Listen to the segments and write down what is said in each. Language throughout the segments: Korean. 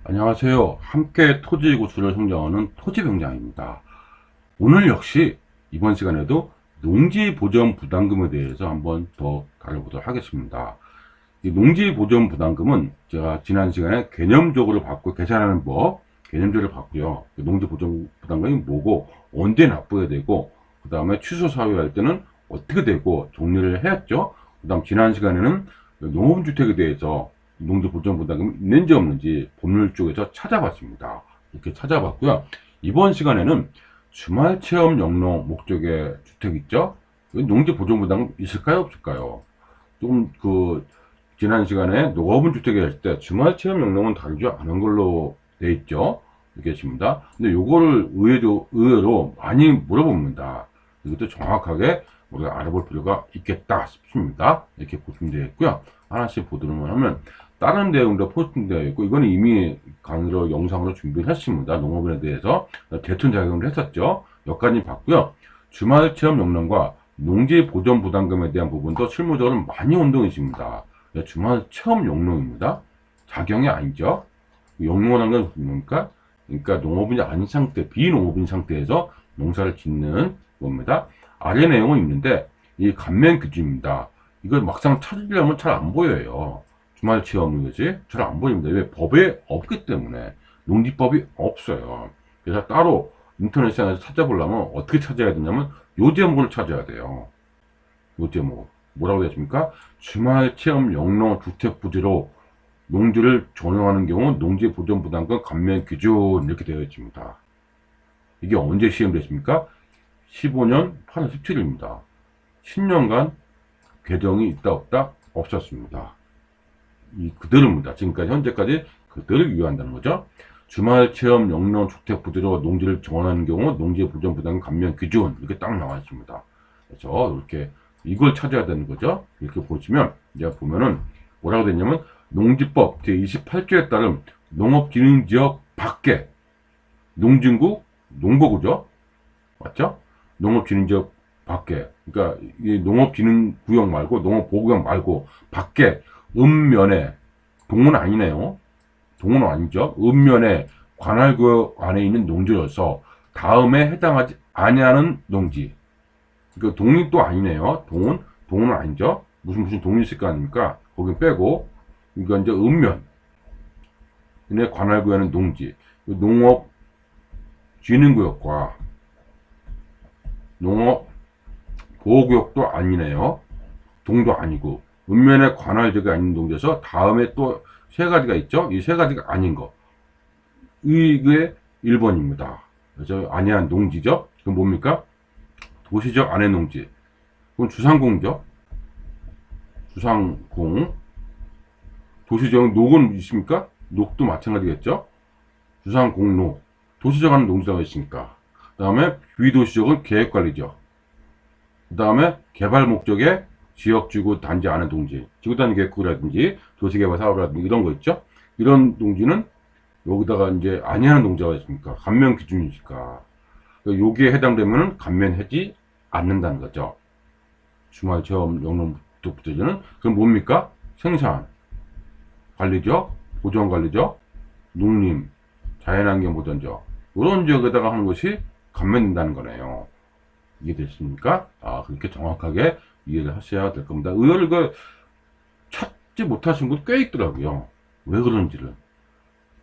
안녕하세요. 함께 토지 구출을 성장하는 토지병장입니다. 오늘 역시 이번 시간에도 농지 보전 부담금에 대해서 한번 더 다뤄보도록 하겠습니다. 이 농지 보전 부담금은 제가 지난 시간에 개념적으로 받고 계산하는 법, 개념적으로 봤고요. 농지 보전 부담금이 뭐고 언제 납부해야 되고 그 다음에 취소 사유할 때는 어떻게 되고 정리를 해왔죠. 그 다음 지난 시간에는 농업주택에 대해서 농지 보전 부담금이 있는지 없는지 법률 쪽에서 찾아봤습니다. 이렇게 찾아봤고요. 이번 시간에는 주말 체험 영농 목적의 주택 있죠? 농지 보전 부담금 있을까요? 없을까요? 조금 지난 시간에 농업은 주택에 했을 때 주말 체험 영농은 다루지 않은 걸로 돼 있죠? 이렇게 있습니다. 근데 요거를 의외로 많이 물어봅니다. 이것도 정확하게 우리가 알아볼 필요가 있겠다 싶습니다. 이렇게 보시면 되겠고요. 하나씩 보도록 하면 다른 내용도 포스팅되어 있고, 이거는 이미 강의로 영상으로 준비를 했습니다. 농업인에 대해서 대충 작용을 했었죠. 여기까지 봤고요. 주말 체험 영농과 농지 보전 부담금에 대한 부분도 실무적으로 많이 혼동이 있습니다. 주말 체험 영농입니다. 작용이 아니죠. 영농이라는 건 뭡니까? 그러니까 농업인이 아닌 상태, 비농업인 상태에서 농사를 짓는 겁니다. 아래 내용은 있는데 이 감면 기준입니다. 이걸 막상 찾으려면 잘 안 보여요. 주말 체험인 거지 잘 안 보입니다. 왜? 법에 없기 때문에. 농지법이 없어요. 그래서 따로 인터넷상에서 찾아보려면 어떻게 찾아야 되냐면 요 제목을 찾아야 돼요. 요 제목 뭐라고 되십니까? 주말 체험 영농 주택 부지로 농지를 전용하는 경우 농지 보전 부담금 감면 기준 이렇게 되어 있습니다. 이게 언제 시행됐습니까? 15년 8월 17일입니다. 10년간 개정이 있다 없다 없었습니다. 이 그대로입니다. 지금까지 현재까지 그대로 유효한다는 거죠. 주말 체험 영농 주택 부지로 농지를 정원하는 경우 농지 보전 부담금 감면 기준 이렇게 딱 나와 있습니다. 그래서 이렇게 이걸 찾아야 되는 거죠. 이렇게 보시면 이제 보면은 뭐라고 되냐면 농지법 제28조에 따른 농업기능지역 밖에 농진구 농거구죠. 맞죠? 농업기능지역 밖에, 그러니까 이 농업기능구역 말고 농업보호구역 말고 밖에 읍면에, 동은 아니네요. 동은 아니죠. 읍면에 관할구역 안에 있는 농지로서 다음에 해당하지 아니하는 농지. 그러니까 동이 또 아니네요. 동은 아니죠. 무슨 동이 있을 거 아닙니까? 거기 빼고, 그러니까 이제 읍면 에 관할구역은 농지, 농업진흥구역과 농업보호구역도 아니네요. 동도 아니고 읍면에 관할지가 아닌 농지에서 다음에 또 세 가지가 있죠. 이 세 가지가 아닌 거, 이게 1번입니다. 그래서 아니한 농지죠. 그럼 뭡니까? 도시적 안의 농지. 그럼 주상공죠. 주상공. 도시적 녹은 있습니까? 녹도 마찬가지겠죠. 주상공로. 도시적 안의 농지라고 했으니까. 그 다음에 비도시적은 계획관리죠. 그 다음에 개발 목적의 지역지구 단지 안의 농지, 지구단위 계획구라든지 도시개발 사업이라든지 이런 거 있죠. 이런 농지는 여기다가 이제 아니하는 농지가 있습니까? 감면 기준이니까. 여기에 해당되면 감면하지 않는다는 거죠. 주말 체험 영농부터는 그럼 뭡니까? 생산 관리죠, 보전 관리죠, 농림, 자연환경 보전죠. 이런 지역에다가 하는 것이 감면된다는 거네요. 이해됐습니까? 그렇게 정확하게 이해를 하셔야 될 겁니다. 의외로 찾지 못하신 분 꽤 있더라고요. 왜 그런지를.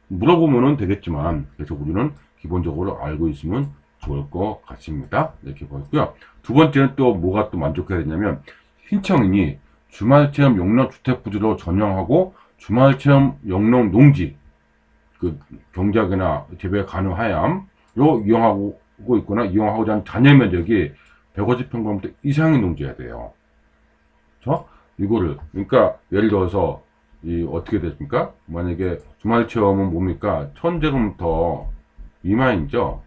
물어보면 되겠지만, 그래서 우리는 기본적으로 알고 있으면 좋을 것 같습니다. 이렇게 보였고요. 두 번째는 또 뭐가 또 만족해야 되냐면, 신청인이 주말체험 영농 주택부지로 전용하고 주말체험 영농 농지, 경작이나 재배 가능하ям, 이용하고 있거나 이용하고자 하는 잔여 면적이 150평방미터 이상의 농지여야 돼요. 그렇죠? 이거를, 그러니까 예를 들어서 어떻게 됐습니까? 만약에 주말 체험은 뭡니까? 1000제곱미터 미만이죠.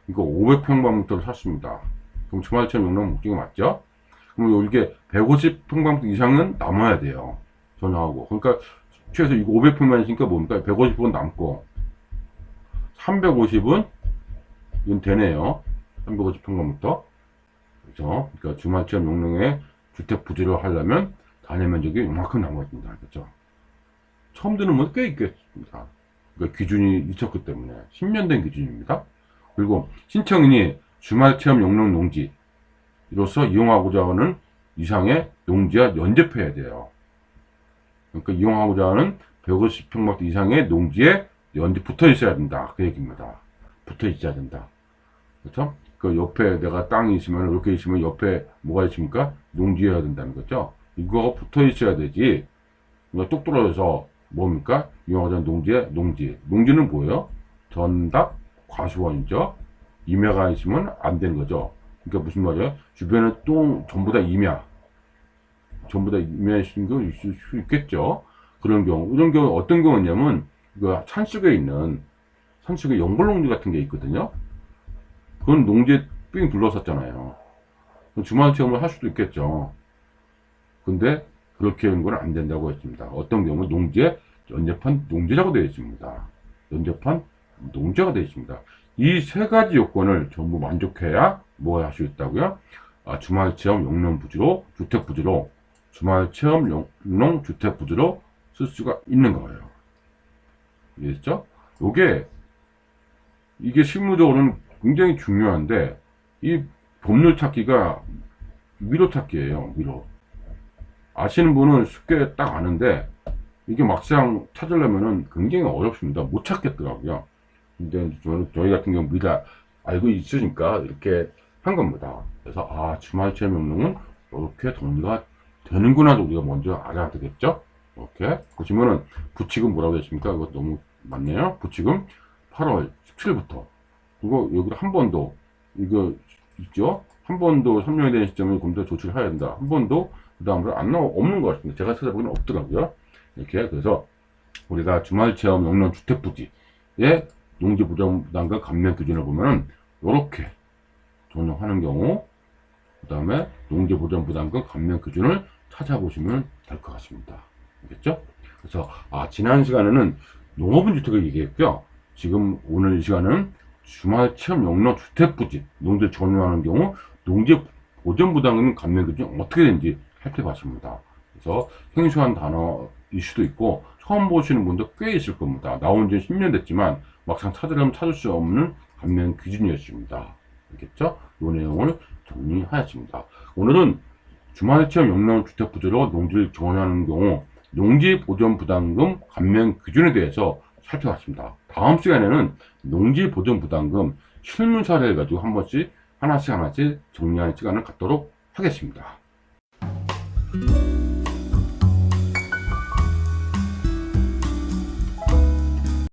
이거 500평방미터를 샀습니다. 그럼 주말 체험 영농 목적이 맞죠? 그럼 이게 150평방미터 이상은 남아야 돼요. 전용하고. 그러니까 최소 이거 500평만 있으니까 뭡니까? 150은 남고 350은 이건 되네요. 350평방미터. 그렇죠? 그러니까 주말 체험 용량의 주택 부지를 하려면 단위 면적이 이만큼 남아있습니다. 그렇죠? 처음 드는 분 꽤 있겠습니다. 그러니까 기준이 있었기 때문에 10년 된 기준입니다. 그리고 신청인이 주말체험 영농 농지로서 이용하고자 하는 이상의 농지와 연접해야 돼요. 그러니까 이용하고자 하는 150평방미터 이상의 농지에 연지 붙어 있어야 된다. 그 얘기입니다. 붙어 있어야 된다. 그렇죠? 그 옆에 내가 땅이 있으면, 이렇게 있으면 옆에 뭐가 있습니까? 농지여야 된다는 거죠. 이거가 붙어 있어야 되지. 뚝 떨어져서 뭡니까? 이용하고자 하는 농지에 농지. 농지는 뭐예요? 전답 과수원이죠. 임야가 있으면 안 되는 거죠. 그러니까 무슨 말이에요? 주변에 똥 전부 다 임야. 전부 다 임야에 있는 거 있을 수 있겠죠. 그런 경우. 이런 경우 어떤 경우냐면, 그 산속에 있는, 산속에 연골농지 같은 게 있거든요. 그건 농지에 삥 둘러섰잖아요. 주말 체험을 할 수도 있겠죠. 근데 그렇게 하는 건 안 된다고 했습니다. 어떤 경우 농지에 연접한 농지자가 되어 있습니다. 연접한 농지가 되어 있습니다. 이 세 가지 요건을 전부 만족해야 뭐 할 수 있다고요? 주말 체험 영농 부지로, 주택 부지로, 주말 체험 영농 주택 부지로 쓸 수가 있는 거예요. 이해했죠? 이게 실무적으로는 굉장히 중요한데, 이 법률 찾기가 위로 찾기예요. 위로. 아시는 분은 쉽게 딱 아는데, 이게 막상 찾으려면은 굉장히 어렵습니다. 못 찾겠더라고요. 근데 저희 같은 경우 미리 알고 있으니까 이렇게 한 겁니다. 그래서 주말 체험 영농은 이렇게 정리가 되는구나도 우리가 먼저 알아야 되겠죠. 이렇게 보시면은 부칙은 뭐라고 했습니까? 이거 너무 맞네요. 부칙은 8월 17일부터. 그리고 여기 한 번도 이거 있죠. 한 번도 설명이 되는 시점에 검토 조치를 해야 된다. 한 번도 그 다음으로 없는 것 같습니다. 제가 찾아보기는 없더라고요. 이렇게. 그래서 우리가 주말 체험 영농 주택 부지의 농지 보전 부담금 감면 기준을 보면은 이렇게 적용하는 경우, 그 다음에 농지 보전 부담금 감면 기준을 찾아보시면 될 것 같습니다. 알겠죠? 그래서 지난 시간에는 농업은 주택을 얘기했고요. 지금 오늘 이 시간은 주말 체험 영농 주택 부지 농지 전용하는 경우 농지 보전 부담금 감면 기준이 어떻게 되는지 살펴봤습니다. 그래서 생소한 단어일 수도 있고 처음 보시는 분도 꽤 있을 겁니다. 나온 지 10년 됐지만 막상 찾으려면 찾을 수 없는 감면 기준이었습니다. 알겠죠? 이 내용을 정리하였습니다. 오늘은 주말 체험 영농 주택 부지로 농지를 전용하는 경우 농지 보전 부담금 감면 기준에 대해서 살펴봤습니다. 다음 시간에는 농지 보전 부담금 실무 사례를 가지고 한 번씩 하나씩 정리하는 시간을 갖도록 하겠습니다.